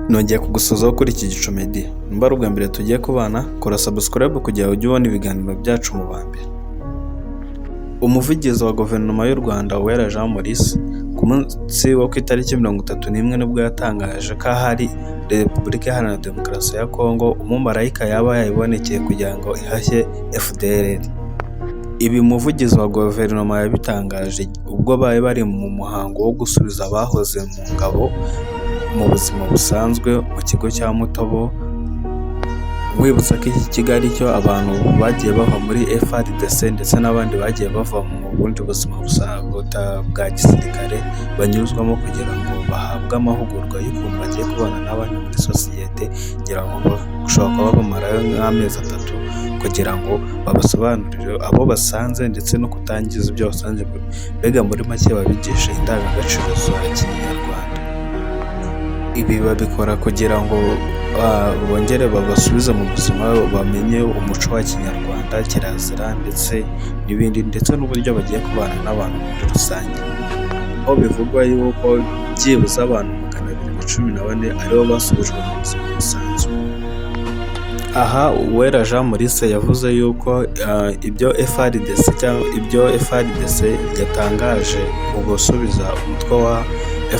Nongeye kugusuhuzaho kuri iki Gicu Media. Nimba ari ubwa mbere tugiye kubana, kora subscribe kugira ngo ujye ubona ibiganiro byacu mu ba mbere. Umuvugizi wa Guverinoma y'u Rwanda Uwera Jean Maurice ku munsi wo ku itariki 31 nibwo yatangaje ko ahari Repubulika Iharanira Demokarasi ya Kongo umumarayika yaba yayibonekeye kugira ngo ihashye FDLR. Ibi umuvugizi wa Guverinoma yabitangaje ubwo bari mu muhango wo gusubiza abahoze mu ngabo mu buzima busanzwe mu kigo cya Mutobo, wibutsa ko iki kigo ari cyo abantu bagiye bava muri FARDC ndetse n'abandi bagiye bava mu bundi buzima bwa gisirikare banyuzwamo kugira ngo bahabwe amahugurwa y'ukuntu bagiye kubana n'abandi muri sosiyete, kugira ngo bashobora kuba bamarayo nk'amezi 3 kugira ngo babasobanurire abo basanze ndetse no kutangiza ibyo basanze, mbega muri make babigisha indangagaciro za Kinyarwanda. Ibi babikora kugira ngo bongere babasubize mu buzima, bamenye umuco wa Kinyarwanda, kirazira ndetse n'ibindi, ndetse n'uburyo bagiye kubana n'abantu muri rusange. Aho bivugwa yuko byibuze abantu 214 aribo basubijwe mu buzima busanzwe. Aha Uwera Jean Maurice yavuze yuko ibyo FARDC yatangaje mu gusubiza umutwe wa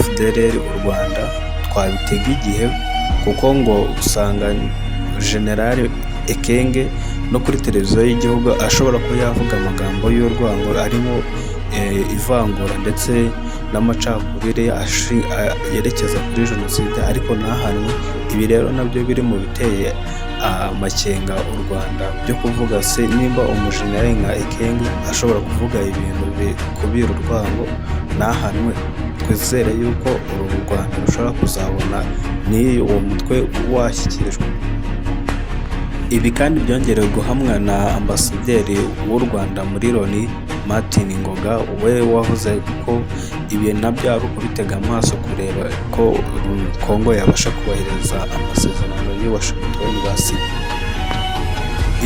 FDLR u Rwanda twabitega igihe, kuko ngo usanga General Ekenge no kuri televiziyo y'igihugu ashobora kuba yavuga amagambo y'urwango arimo ivangura ndetse n'amacakubiri yerekeza kuri jenoside, ariko ntahanwe. Ibi rero nabyo biri mu biteye amakenga u Rwanda byo kuvuga se nimba umujenerali nka Ekenge ashobora kuvuga ibintu bikubira urwango ntahanwe, twizere yuko uru Rwanda rushobora kuzabona ni uwo mutwe washyikirijwe. Ibi kandi byongerewe guhamwa na ambasaderi w'u Rwanda muri Loni Martin Ngoga, we wavuze ko ibi nabyo ari ukubitega amaso kureba ko Kongo yabasha kubahiriza amasezerano y'u Washington basinye.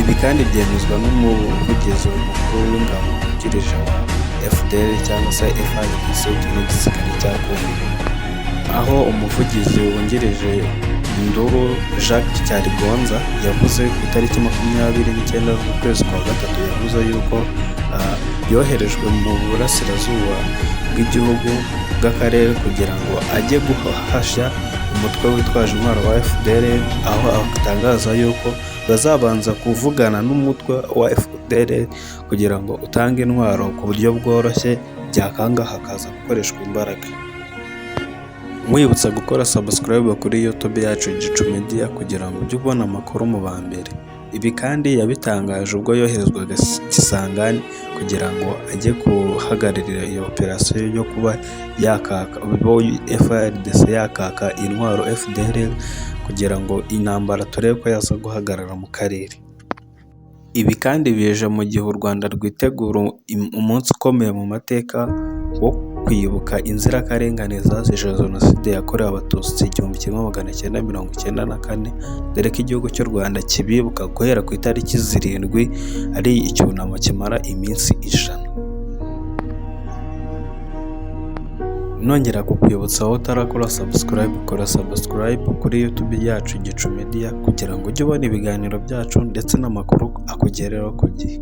Ibi kandi byemezwa n'umuvugizi mukuru w'ingabo wungirije wa FDL cyangwa se FARDC n'igisirikare cya Kongo, aho umuvugizi wungirije Nduru Jacques Cyarigonza yavuze ku itariki 29 z'ukwezi kwa gatatu, yavuze yuko yoherejwe mu burasirazuba bw'igihugu bw'akarere kugira ngo ajye guhashya umutwe witwaje intwaro wa FDLR, aho atangaza yuko bazabanza kuvugana n'umutwe wa FDLR kugira ngo utange intwaro ku buryo bworoshye, byakanga hakaza gukoreshwa imbaraga. Mwibutsa gukora subscribe kuri YouTube yacu Gicu Media kugira ngo ujye ubona amakuru mu ba mbere. Ibi kandi yabitangaje ubwo yoherezwaga Kisangani kugira ngo ajye guhagararira iyo operasiyo yo kuba yakaka FARDC yakaka intwaro FDLR kugira ngo intambara turebe ko yaza guhagarara mu karere. Ibi kandi bije mu gihe u Rwanda rwitegura umunsi ukomeye mu mateka wo kwibuka inzirakarengane zazize jenoside yakorewe Abatutsi 1994, dore ko igihugu cy'u Rwanda kibibuka guhera ku itariki 7 ari icyunamo kimara iminsi 100. Nongera kukwibutsa aho utarakora subscribe, kora subscribe kuri YouTube yacu Gicu Media kugira ngo ujye ubona ibiganiro byacu ndetse n'amakuru akugereho ku gihe.